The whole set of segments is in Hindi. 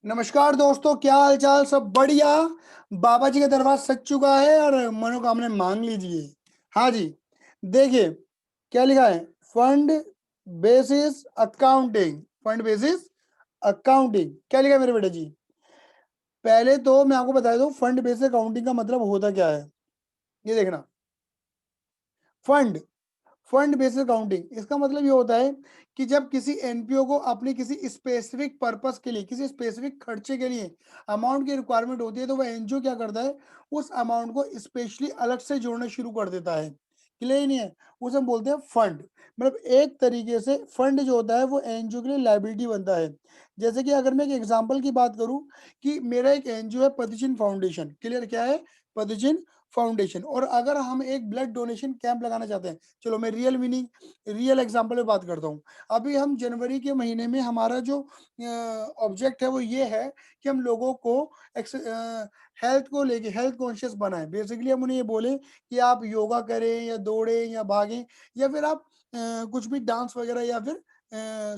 नमस्कार दोस्तों, क्या हाल चाल? सब बढ़िया। बाबा जी का दरबार सज चुका है और मनोकामना मांग लीजिए। हाँ जी, देखिए क्या लिखा है। Fund basis accounting, fund basis accounting क्या लिखा है मेरे बेटे जी? पहले तो मैं आपको बता दूं फंड बेसिस अकाउंटिंग का मतलब होता क्या है। ये देखना, फंड फंड बेस्ड अकाउंटिंग इसका मतलब ये होता है कि जब किसी एनपीओ को अपनी किसी स्पेसिफिक पर्पस के लिए, किसी स्पेसिफिक खर्चे के लिए अमाउंट की रिक्वायरमेंट होती है, तो वह एनजीओ क्या करता है, उस अमाउंट को स्पेशली अलग से जोड़ना शुरू कर देता है। क्लियर ही नहीं है? उसे हम बोलते हैं फंड। मतलब एक तरीके से फंड जो होता है वो एनजीओ के लिए लाइबिलिटी बनता है। जैसे कि अगर मैं एक एग्जांपल की बात करूं कि मेरा एक एनजीओ है पदचिन्ह फाउंडेशन। क्लियर? क्या है? पदचिन्ह फाउंडेशन। और अगर हम एक ब्लड डोनेशन कैंप लगाना चाहते हैं, चलो मैं रियल एग्जांपल में बात करता हूँ। अभी हम जनवरी के महीने में हमारा जो ऑब्जेक्ट है वो ये है कि हम लोगों को हेल्थ को लेके हेल्थ कॉन्शियस बनाएं। बेसिकली हम उन्हें ये बोले कि आप योगा करें या दौड़ें या भागें, या फिर आप कुछ भी डांस वगैरह या फिर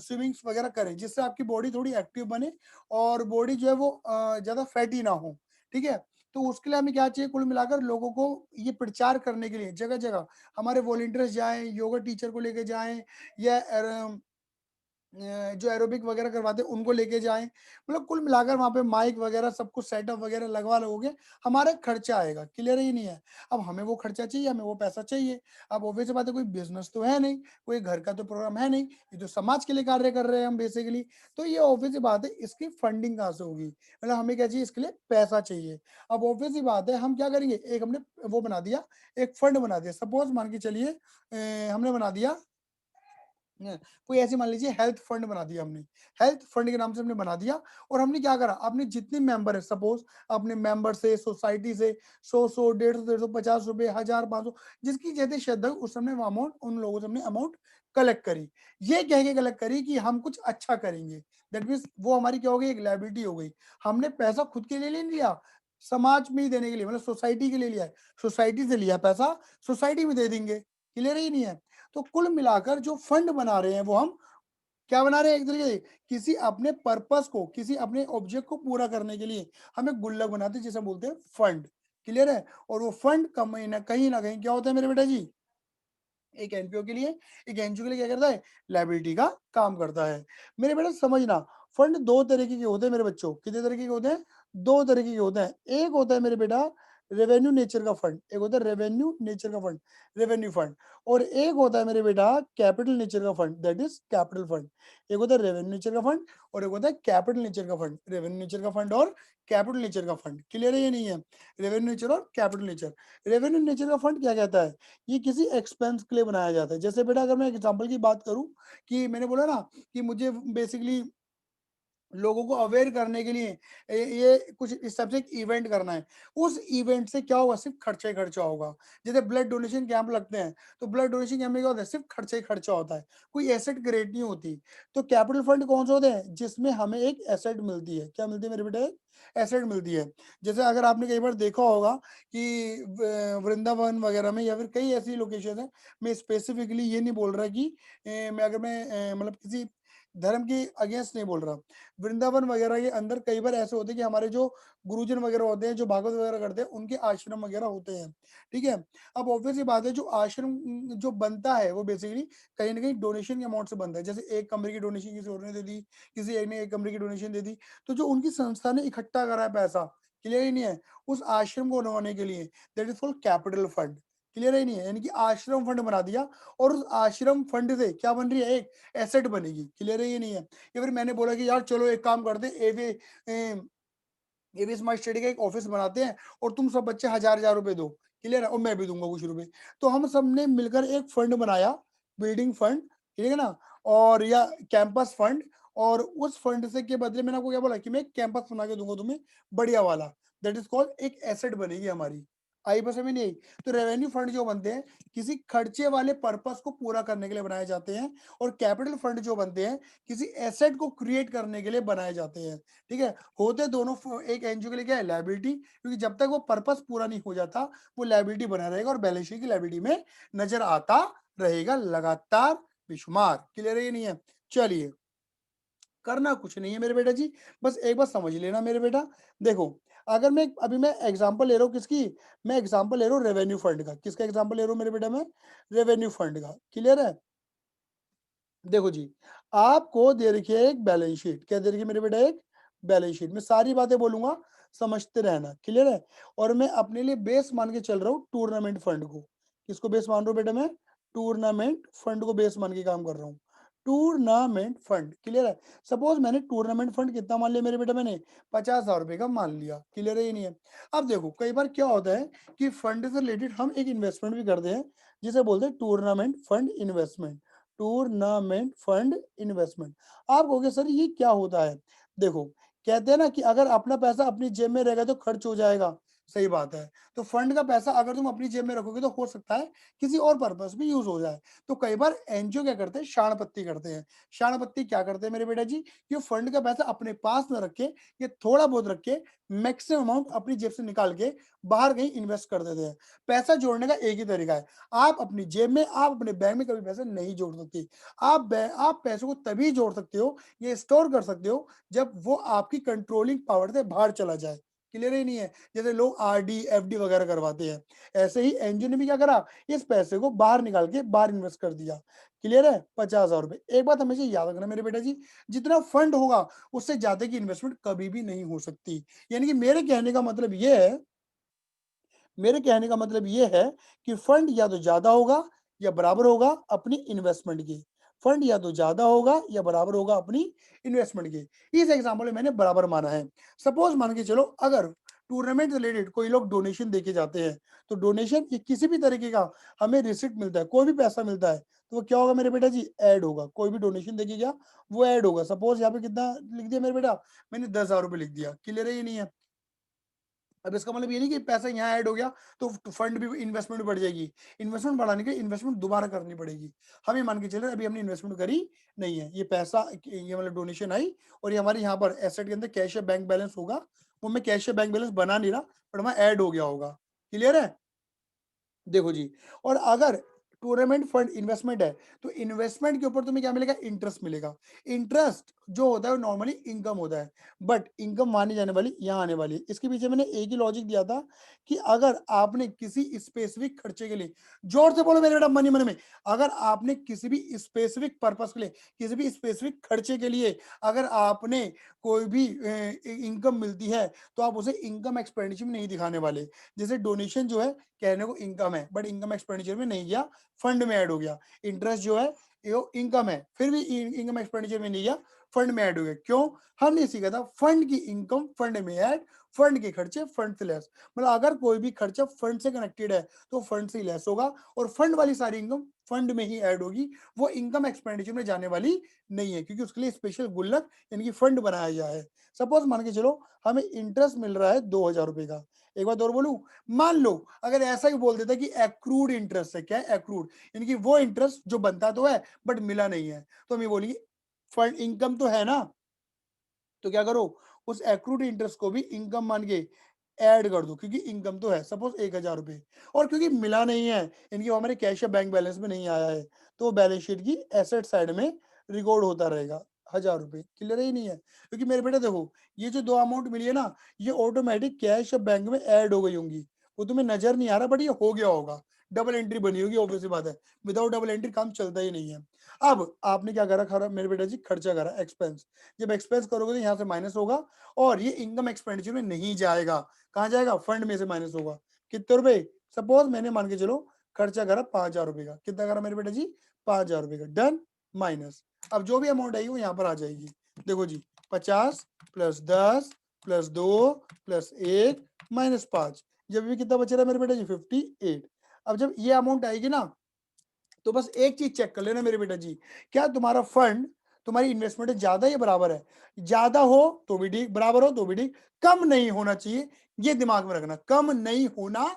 स्विमिंग्स वगैरह करें, जिससे आपकी बॉडी थोड़ी एक्टिव बने और बॉडी जो है वो ज़्यादा फैटी ना हो। ठीक है? तो उसके लिए हमें क्या चाहिए, कुल मिलाकर लोगों को ये प्रचार करने के लिए जगह जगह हमारे वॉलंटियर्स जाएं, योगा टीचर को लेके जाएं, या जो एरोबिक वगैरह करवाते हैं उनको लेके जाएं। मतलब कुल मिलाकर वहां पे माइक वगैरह सब कुछ सेटअप वगैरह लगवा लोगे, हमारा खर्चा आएगा। क्लियर ही नहीं है? अब हमें वो खर्चा चाहिए, हमें वो पैसा चाहिए। अब ऑब्वियस बात है, कोई बिजनेस तो है नहीं, कोई घर का तो प्रोग्राम है नहीं, ये तो समाज के लिए कार्य कर रहे हैं हम बेसिकली। तो ये ऑब्वियस बात है, इसकी फंडिंग कहाँ से होगी? मतलब हमें क्या चाहिए, इसके लिए पैसा चाहिए। अब ऑब्वियस बात है, हम क्या करेंगे, एक हमने वो बना दिया, एक फंड बना दिया। सपोज मान के चलिए हमने बना दिया कोई ऐसे, मान लीजिए हेल्थ फंड बना दिया हमने। हेल्थ फंड के नाम से हमने बना दिया। और हमने क्या करा, अपने जितने मेंबर है, सपोज अपने मेंबर से, सोसाइटी से 100 100 150 150 50 रुपए, 1000 500, जिसकी जैसे श्रद्धा उस हमने अमाउंट उन लोगों से हमने अमाउंट कलेक्ट करी। ये कह के कलेक्ट करी कि हम कुछ अच्छा करेंगे। दैट मीन्स वो हमारी क्या हो गई, एक लाइबिलिटी हो गई। हमने पैसा खुद के लिए नहीं लिया, समाज में ही देने के लिए, मतलब सोसाइटी के लिए लिया है। सोसाइटी से लिया पैसा, सोसाइटी में दे देंगे। क्लियर ही नहीं है? तो कुल मिलाकर जो फंड बना रहे हैं वो हम क्या बना रहे हैं, एक तरीके से किसी अपने पर्पस को, किसी अपने ऑब्जेक्ट को पूरा करने के लिए हमें गुल्लक बनाते हैं, जिसे बोलते हैं फंड। क्लियर है? और वो फंड कहीं ना कहीं क्या होता है मेरे बेटा जी, एक एनपीओ के लिए, एक एनजीओ के लिए क्या करता है, लाइबिलिटी का काम करता है। मेरे बेटा समझना, फंड दो तरीके के होते हैं मेरे बच्चों। कितने तरीके के होते हैं? दो तरीके के होते हैं। एक होता है मेरे बेटा रेवेन्यू नेचर का फंड, एक होता है रेवेन्यू नेचर का फंड, रेवेन्यू फंड। और एक होता है मेरे बेटा कैपिटल नेचर का fund, that is capital fund. एक होता है रेवेन्यू नेचर का फंड और एक होता है कैपिटल नेचर का फंड। रेवेन्यू नेचर का फंड और कैपिटल नेचर का फंड। क्लियर है ये नहीं है? रेवेन्यू नेचर और कैपिटल नेचर। रेवेन्यू नेचर का फंड क्या कहता है, ये किसी एक्सपेंस के लिए बनाया जाता है। जैसे बेटा अगर मैं एग्जांपल की बात करूं कि मैंने बोला ना कि मुझे बेसिकली लोगों को अवेयर करने के लिए ये कुछ इस टाइप से एक इवेंट करना है। उस इवेंट से क्या होगा, सिर्फ खर्चा ही खर्चा होगा। जैसे ब्लड डोनेशन कैंप लगते हैं, तो ब्लड डोनेशन कैंप में क्या होता है, सिर्फ खर्चा ही खर्चा होता है, कोई एसेट क्रिएट नहीं होती। तो कैपिटल फंड कौन से होते हैं, जिसमें हमें एक एसेट मिलती है। क्या मिलती है मेरे बेटे? एसेट मिलती है। जैसे अगर आपने कई बार देखा होगा कि वृंदावन वगैरह में या फिर कई ऐसी लोकेशन है, मैं स्पेसिफिकली ये नहीं बोल रहा कि मैं मतलब किसी धर्म के अगेंस्ट नहीं बोल रहा। वृंदावन वगैरह के अंदर कई बार ऐसे होते हैं कि हमारे जो गुरुजन वगैरह होते हैं, जो भागवत वगैरह करते हैं, उनके आश्रम वगैरह होते हैं। ठीक है? अब ऑब्वियस ही बात है, जो आश्रम जो बनता है वो बेसिकली कहीं ना कहीं डोनेशन के अमाउंट से बनता है। जैसे एक कमरे की डोनेशन किसी और ने दे दी, किसी एक ने एक कमरे की डोनेशन दे दी, तो जो उनकी संस्था ने इकट्ठा करा है पैसा, क्लियर ही नहीं है, उस आश्रम को बनवाने के लिए, that is called capital fund. Clear ही नहीं है? यानी कि आश्रम फंड बना दिया और उस आश्रम फंड से क्या बन रही है, एक एसेट बनेगी। क्लियर ही नहीं है? या फिर मैंने बोला कि यार चलो एक काम करते हैं, एवी स्मार्ट स्टडी का एक ऑफिस बनाते हैं और तुम सब बच्चे 1000 1000 रुपए दो। क्लियर है? और मैं भी दूंगा कुछ रुपए। तो हम सब ने मिलकर एक फंड बनाया, बिल्डिंग फंड, ठीक है ना, और या कैंपस फंड। और उस फंड से के बदले मैंने आपको क्या बोला कि मैं एक कैंपस बना के दूंगा तुम्हें, बढ़िया वाला। दैट इज कॉल्ड एक एसेट बनेगी हमारी। आई बस में नहीं आई? तो रेवेन्यू फंड जो बनते हैं, किसी खर्चे वाले पर्पस को पूरा करने के लिए बनाए जाते हैं। और कैपिटल फंड जो बनते हैं, किसी एसेट को क्रिएट करने के लिए बनाए जाते हैं। ठीक है? होते दोनों एक एनजीओ के लिए क्या है, लाइबिलिटी, क्योंकि जब तक वो पर्पस पूरा नहीं हो जाता वो लाइबिलिटी बना रहेगा और बैलेंस शीट की लाइबिलिटी में नजर आता रहेगा लगातार बेशुमार। क्लियर है ये नहीं है? चलिए करना कुछ नहीं है मेरे बेटा जी, बस एक बार समझ लेना मेरे बेटा। देखो, अगर मैं एग्ज़ाम्पल ले रहा हूँ किसकी? मैं एग्ज़ाम्पल ले रहा हूँ रेवेन्यू फंड का। किसका एग्ज़ाम्पल ले रहा हूँ मेरे बेटा मैं? रेवेन्यू फंड का। क्लियर है? देखो जी, आपको दे रखी है एक बैलेंस शीट। क्या दे रखी है मेरे बेटा? एक बैलेंस शीट। मैं सारी बातें बोलूँगा, समझते रहना। क्लियर है? और मैं अपने लिए बेस मान के चल रहा हूँ टूर्नामेंट फंड को। किसको बेस मान रहा हूँ बेटा मैं? टूर्नामेंट फंड को बेस मान के काम कर रहा हूँ। Tournament fund. क्लियर है? सपोज़ मैंने टूर्नामेंट फंड कितना मान लिया मेरे बेटा मैंने? 50,000 रुपए का मान लिया। क्लियर है या नहीं है? अब देखो, कई बार क्या होता है कि फंड से रिलेटेड हम एक इन्वेस्टमेंट भी करते हैं, जिसे बोलते हैं tournament fund investment. Tournament fund investment. आप कहोगे सर ये क्या होता है? देखो, कहते हैं ना कि अगर अपना पैसा अपनी जेब में रहेगा तो खर्च हो जाएगा। सही बात है। तो फंड का पैसा अगर तुम अपनी जेब में रखोगे तो हो सकता है किसी और पर्पस में यूज हो जाए। तो कई बार एनजीओ क्या करते हैं? शाणपत्ती करते हैं। शाणपत्ती क्या करते हैं मेरे बेटा जी? ये फंड का पैसा अपने पास न रख के, ये थोड़ा बहुत रख के, मैक्सिमम अमाउंट अपनी जेब से निकाल के बाहर कहीं इन्वेस्ट कर देते हैं। पैसा जोड़ने का एक ही तरीका है। आप अपनी जेब में, आप अपने बैंक में कभी पैसे नहीं जोड़ सकते। आप पैसों को तभी जोड़ सकते हो, ये स्टोर कर सकते हो, जब वो आपकी कंट्रोलिंग पावर से बाहर चला जाए। क्लियर ही नहीं है? जैसे लोग आरडी, एफडी वगैरह करवाते हैं, ऐसे ही एनजीओ ने भी क्या करा? इस पैसे को बाहर निकाल के बाहर इन्वेस्ट कर दिया। क्लियर है? 50,000 रुपए। एक बात हमेशा याद रखना मेरे बेटा जी, जितना फंड होगा उससे ज्यादा की इन्वेस्टमेंट कभी भी नहीं हो सकती। यानी कि मेरे कहने का मतलब ये है कि फंड या तो ज्यादा होगा या बराबर होगा अपनी इन्वेस्टमेंट के। फंड या तो ज्यादा होगा या बराबर होगा अपनी इन्वेस्टमेंट के। इस एग्जांपल में मैंने बराबर माना है। सपोज मान के चलो, अगर टूर्नामेंट रिलेटेड कोई लोग डोनेशन देके जाते हैं, तो डोनेशन किसी भी तरीके का हमें रिसिप्ट मिलता है, कोई भी पैसा मिलता है, तो वो क्या होगा मेरे बेटा जी? ऐड होगा। कोई भी डोनेशन देके गया, वो ऐड होगा। सपोज यहाँ पे कितना लिख दिया मेरे बेटा? मैंने 10,000 रुपए लिख दिया। क्लियर है ये नहीं है? अब इसका मतलब ये नहीं कि पैसा यहाँ ऐड हो गया तो फंड भी, इन्वेस्टमेंट भी बढ़ जाएगी। इन्वेस्टमेंट बढ़ाने के लिए इन्वेस्टमेंट दोबारा करनी पड़ेगी। हम ये मान के चले अभी हमने इन्वेस्टमेंट करी नहीं है, ये पैसा, ये मतलब डोनेशन आई और ये हमारे यहाँ पर एसेट के अंदर कैश या बैंक बैलेंस होगा। वो मैं कैश या बैंक बैलेंस बना नहीं रहा, बट वहाँ ऐड हो गया होगा। क्लियर है? देखो जी, और अगर टूर्नामेंट फंड इन्वेस्टमेंट है, तो इन्वेस्टमेंट के ऊपर तुम्हें क्या मिलेगा? इंटरेस्ट मिलेगा। इंटरेस्ट जो होता है वो नॉर्मली इनकम होता है, बट इनकम मानी जाने वाली यहाँ आने वाली है। इसके पीछे मैंने एक ही लॉजिक दिया था कि अगर आपने किसी स्पेसिफिक खर्चे के लिए, जोर से बोलो मेरे बेटा, मनी मन में, अगर आपने किसी भी स्पेसिफिक पर्पस के लिए, किसी भी स्पेसिफिक खर्चे के लिए अगर आपने कोई भी इनकम मिलती है, तो आप उसे इनकम एक्सपेंडिचर में नहीं दिखाने वाले। जैसे डोनेशन जो है, कहने को इनकम है, बट इनकम एक्सपेंडिचर में नहीं गया, फंड में ऐड हो गया। इंटरेस्ट जो है ये इनकम है, फिर भी इनकम एक्सपेंडिचर में नहीं गया, फंड में ऐड हो गया। क्यों? हमने सीखा था फंड की इनकम फंड में ऐड, फंड के खर्चे फंड से लेस। मतलब अगर कोई भी खर्चा फंड से कनेक्टेड है तो फंड से लेस होगा, और फंड वाली सारी इनकम फंड में ही ऐड होगी। वो इनकम एक्सपेंडिचर में जाने वाली नहीं है, क्योंकि उसके लिए स्पेशल गुल्लक यानी कि फंड बनाया गया है। सपोज मान के चलो हमें इंटरेस्ट मिल रहा है 2,000 रुपए का। एक बात और बोलूं, मान लो अगर ऐसा ही बोल देता कि एक्रूड इंटरेस्ट है। क्या है एक्रूड? यानी कि वो इंटरेस्ट जो बनता तो है बट मिला नहीं है, तो हम ये बोलेंगे फंड इनकम तो है ना, तो क्या करो, उस एक्रूड इंटरेस्ट को भी इनकम मान के ऐड कर दो, क्योंकि इनकम तो है। सपोज 1,000 रुपए, और क्योंकि मिला नहीं है, इनकी वो हमारे कैश या बैंक बैलेंस में नहीं आया है, तो बैलेंस शीट की एसेट साइड में रिकॉर्ड होता रहेगा 1,000 रुपए। क्लियर ही नहीं है? क्योंकि मेरे बेटा देखो, ये जो दो अमाउंट मिली है ना, ये ऑटोमेटिक कैश या बैंक में ऐड हो गई होंगी। वो तुम्हें नजर नहीं आ रहा, बट ये हो गया होगा। डबल एंट्री बनी होगी, ऑब्वियस बात है। विदाउट डबल एंट्री काम चलता ही नहीं है। अब आपने क्या करा? खरा मेरे बेटा जी, खर्चा करा, एक्सपेंस। जब एक्सपेंस करोगे तो यहाँ से माइनस होगा, और ये इनकम एक्सपेंडिचर में नहीं जाएगा। कहाँ जाएगा? फंड में से माइनस होगा। कितने रुपए? सपोज मैंने मान के चलो खर्चा करा 5,000 रुपए का। कितना करा मेरे बेटा जी? 5,000 रुपए का। Done, minus. अब जो भी अमाउंट आएगी वो यहाँ पर आ जाएगी। देखो जी, 50 प्लस 10 प्लस 2 प्लस 1 माइनस 5, जब भी कितना बच रहा है मेरे बेटा जी? 58। अब जब ये अमाउंट आएगी ना, तो बस एक चीज चेक कर लेना मेरे बेटा जी, क्या तुम्हारा फंड, तुम्हारी इन्वेस्टमेंट ज्यादा या बराबर है? ज्यादा हो तो भी ठीक, बराबर हो तो भी ठीक, कम नहीं होना चाहिए। ये दिमाग में रखना, कम नहीं होना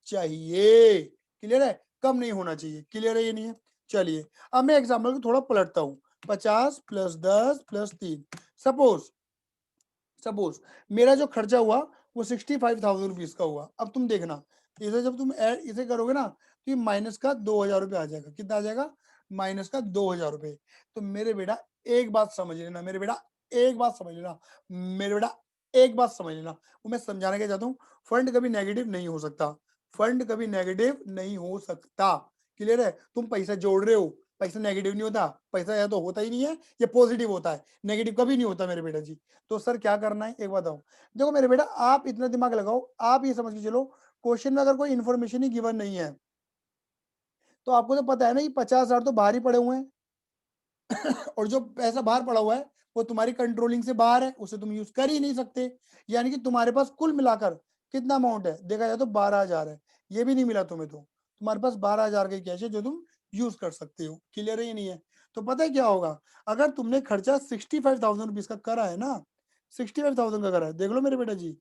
चाहिए। क्लियर है? कम नहीं होना चाहिए। क्लियर है ये नहीं है? चलिए, अब मैं एग्जाम्पल को थोड़ा पलटता हूं। 50 प्लस 10 प्लस 3। सपोज सपोज मेरा जो खर्चा हुआ वो 65,000 रुपीज का हुआ। अब तुम देखना, इसे जब तुम इसे करोगे ना, तो ये माइनस का 2,000 रुपये आ जाएगा। कितना आ जाएगा? माइनस का 2,000 रुपये। तो मेरे बेटा एक बात समझ लेना मेरे बेटा, एक बात समझ लेना मेरे बेटा, एक बात समझ लेना, वो मैं समझाने क्या चाहता हूँ, फंड कभी नेगेटिव नहीं हो सकता, फंड कभी नेगेटिव नहीं हो सकता। क्लियर है? तुम पैसा जोड़ रहे हो, पैसा नेगेटिव नहीं होता, पैसा या तो होता ही नहीं है या पॉजिटिव होता है, नेगेटिव कभी नहीं होता मेरे बेटा जी। तो सर क्या करना है, एक बताओ। देखो मेरे बेटा, आप इतना दिमाग लगाओ, आप ये समझ के चलो, क्वेश्चन में अगर कोई इन्फॉर्मेशन ही गिवन नहीं है, तो आपको तो पता है ना, ये 50,000 तो बाहर ही पड़े हुए हैं। और जो पैसा बाहर पड़ा हुआ है वो तुम्हारी कंट्रोलिंग से बाहर है, उसे तुम यूज कर ही नहीं सकते। यानी कि तुम्हारे पास कुल मिलाकर कितना अमाउंट है, देखा जाए तो 12,000 है, ये भी नहीं मिला तुम्हें, तो तुम्हारे पास 12,000 का कैश है जो तुम यूज कर सकते हो। क्लियर है? ये नहीं है तो पता है क्या होगा, अगर तुमने खर्चा 65,000 रुपीज का करा है ना, 65,000 का करा है, देख लो मेरे बेटा जी,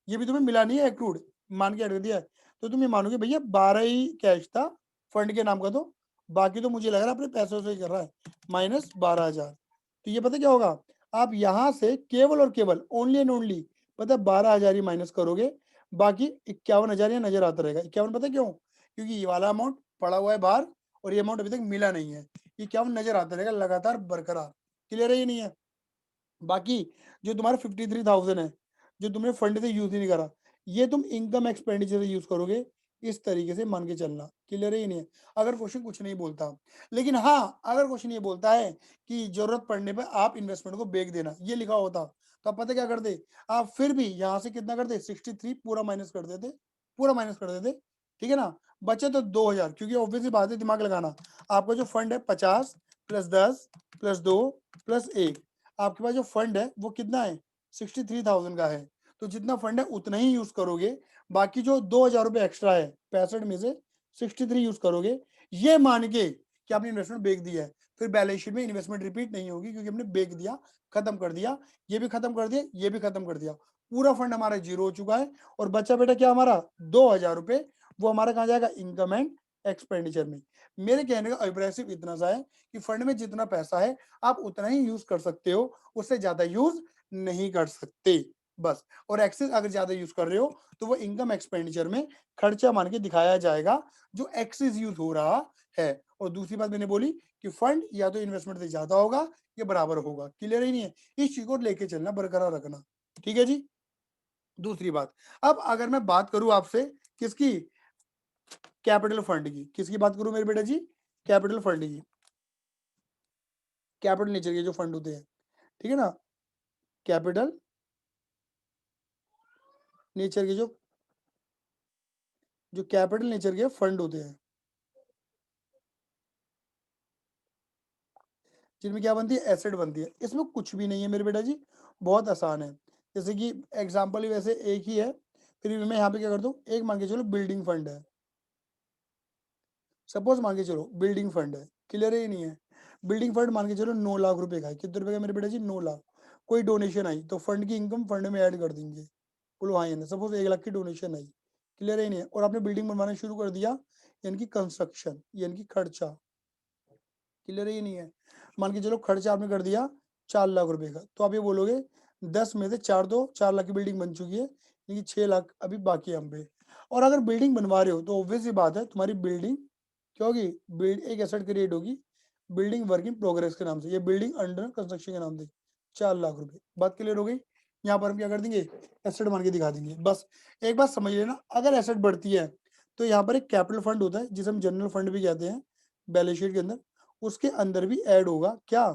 ये भी तुम्हें मिला नहीं है एक्रूड, मान के ऐड कर दिया है, तो तुम ये मानोगे भैया 12 ही कैश था फंड के नाम का, तो बाकी तो मुझे लग रहा है अपने पैसों से ही कर रहा है, माइनस 12,000। तो ये पता क्या होगा, आप यहां से केवल और केवल ओनली एंड ओनली पता 12,000 ही माइनस करोगे, बाकी 51,000 यहाँ नजर आता रहेगा। 51 पता क्यों? क्योंकि ये वाला अमाउंट पड़ा हुआ है बाहर और ये अमाउंट अभी तक मिला नहीं है, ये 51 नजर आता रहेगा लगातार बरकरार। क्लियर है? ये नहीं है? बाकी जो तुम्हारा 53,000 है, जो तुमने फंड से यूज ही नहीं करा, ये तुम इनकम एक्सपेंडिचर से यूज करोगे, इस तरीके से मान के चलना। क्लियर है? ही नहीं है? अगर क्वेश्चन कुछ नहीं बोलता, लेकिन हाँ अगर क्वेश्चन ये बोलता है कि जरूरत पड़ने पर आप इन्वेस्टमेंट को बेच देना, ये लिखा होता, तो आप पता क्या करते, आप फिर भी यहाँ से कितना करते, 63 पूरा माइनस कर देते, पूरा माइनस कर देते। ठीक है ना? बचे तो 2,000, क्योंकि ऑब्वियसली बात है, दिमाग लगाना, आपका जो फंड है 50 प्लस 10 प्लस 2 प्लस 1, आपके पास जो फंड है वो कितना है, 63,000 का है, तो जितना फंड है उतना ही यूज करोगे, बाकी जो 2,000 रुपए एक्स्ट्रा है 65 में से 63 यूज करोगे, ये मान के कि आपने इन्वेस्टमेंट बेच दिया है, फिर बैलेंस शीट में इन्वेस्टमेंट रिपीट नहीं होगी, क्योंकि हमने बेच दिया, खत्म कर दिया, ये भी खत्म कर दिया, ये भी खत्म कर दिया, पूरा फंड हमारा जीरो हो चुका है, और बच्चा बेटा क्या हमारा 2,000 रुपए, वो हमारा कहाँ जाएगा, इनकम एंड एक्सपेंडिचर में। मेरे कहने का अभिप्राय सिर्फ इतना सा है कि फंड में जितना पैसा है आप उतना ही यूज कर सकते हो, उससे ज्यादा यूज नहीं कर सकते, बस। और एक्सेस अगर ज्यादा यूज कर रहे हो तो वो इनकम एक्सपेंडिचर में खर्चा मान के दिखाया जाएगा, जो एक्सेस यूज हो रहा है। और दूसरी बात मैंने बोली कि फंड या तो इन्वेस्टमेंट से ज्यादा होगा या बराबर होगा। क्लियर ही नहीं है? इस चीज को लेके चलना, बरकरार रखना। ठीक है जी? दूसरी बात, अब अगर मैं बात करूं आपसे किसकी, कैपिटल फंड की, किसकी बात करूं मेरे बेटा जी, कैपिटल फंड की, कैपिटल नेचर के जो फंड होते हैं, ठीक है ना, कैपिटल नेचर के जो जो कैपिटल नेचर के फंड होते हैं, जिनमें क्या बनती है, एसेट बनती है, इसमें कुछ भी नहीं है मेरे बेटा जी, बहुत आसान है। जैसे कि एग्जांपल ही वैसे एक ही है, फिर भी मैं यहाँ पे क्या कर दूं, एक मान के चलो बिल्डिंग फंड है, सपोज मान के चलो बिल्डिंग फंड है। क्लियर है? नहीं है? बिल्डिंग फंड मान के चलो 9 लाख रुपए का है, कितने रुपए का मेरे बेटा जी, 9 लाख। कोई डोनेशन आई तो फंड की इनकम फंड में ऐड कर देंगे, बोलो हाँ या ना, सपोज 1 लाख की डोनेशन आई। क्लियर है? नहीं है? और आपने बिल्डिंग बनवाना शुरू कर दिया, यानी कि कंस्ट्रक्शन, यानी कि खर्चा। क्लियर है? ये नहीं है? मान के चलो खर्चा आपने कर दिया 4 लाख रुपए का, तो आप ये बोलोगे 10 में से 4 दो, 4 लाख की बिल्डिंग बन चुकी है, यानी कि 6 लाख अभी बाकी है हम पे। और अगर बिल्डिंग बनवा रहे हो तो ऑब्वियस सी बात है, तुम्हारी बिल्डिंग क्या होगी, एक एसेट क्रिएट होगी, बिल्डिंग वर्क इन प्रोग्रेस के नाम से, ये बिल्डिंग अंडर कंस्ट्रक्शन के नाम से, 4 लाख रुपए। बात क्लियर हो गई? यहाँ पर हम क्या कर देंगे, एसेट मान के दिखा देंगे, बस। एक बात समझ लेना, अगर एसेट बढ़ती है तो यहाँ पर एक कैपिटल फंड होता है, जिसे हम जनरल फंड भी कहते हैं, बैलेंस शीट के अंदर, उसके अंदर भी ऐड होगा क्या,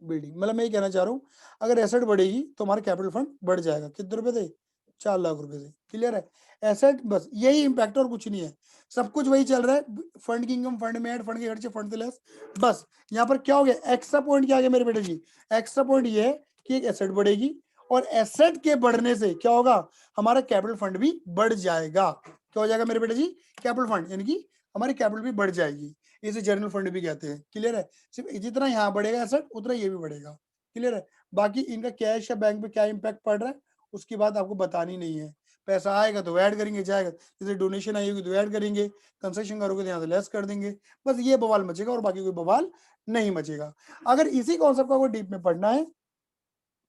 बिल्डिंग। मतलब मैं ये कहना चाह रहा हूँ, अगर एसेट बढ़ेगी तो हमारा कैपिटल फंड बढ़ जाएगा, कितने रुपए से, 4 लाख रुपए से। क्लियर है? एसेट, बस यही इंपैक्ट और कुछ नहीं है, सब कुछ वही चल रहा है, फंड की इनकम फंड में ऐड, फंड के खर्चे फंड से लेस, बस। यहाँ पर क्या हो गया, एक्स्ट्रा पॉइंट क्या आ गया मेरे बेटे जी, एक्स्ट्रा पॉइंट ये है कि एक एसेट बढ़ेगी, और एसेट के बढ़ने से क्या होगा, हमारा कैपिटल फंड भी बढ़ जाएगा। क्या हो जाएगा मेरे बेटे जी, कैपिटल फंड, यानी कि हमारी कैपिटल भी बढ़ जाएगी, इसे जनरल फंड भी कहते हैं। क्लियर है? सिर्फ जितना यहाँ बढ़ेगा एसेट उतना ये भी बढ़ेगा। क्लियर है? बाकी इनका कैश या बैंक पे क्या इंपैक्ट पड़ रहा है उसकी बात आपको बतानी नहीं है, पैसा आएगा तो ऐड करेंगे, जाएगा, जैसे डोनेशन आई होगी तो ऐड करेंगे, कंसेशन करोगे तो यहाँ से लेस कर देंगे, बस ये बवाल मचेगा और बाकी कोई बवाल नहीं मचेगा। अगर इसी कॉन्सेप्ट को डीप में पढ़ना है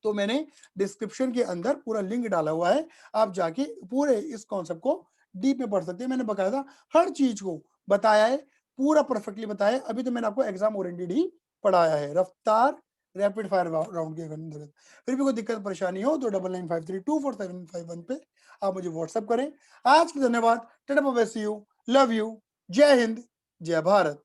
तो मैंने डिस्क्रिप्शन के अंदर पूरा लिंक डाला हुआ है, आप जाके पूरे इस कॉन्सेप्ट को डीप में पढ़ सकते हैं। मैंने बकायदा हर चीज को बताया है, पूरा परफेक्टली बताया है। अभी तो मैंने आपको एग्जाम ओरिएंटेड ही पढ़ाया है, रफ्तार रैपिड फायर राउंड के अंतर्गत। फिर भी कोई दिक्कत परेशानी हो तो 9953247751 पे आप मुझे व्हाट्सएप करें। आज के धन्यवाद। Tata bye bye, see you, love you, जय हिंद, जय भारत।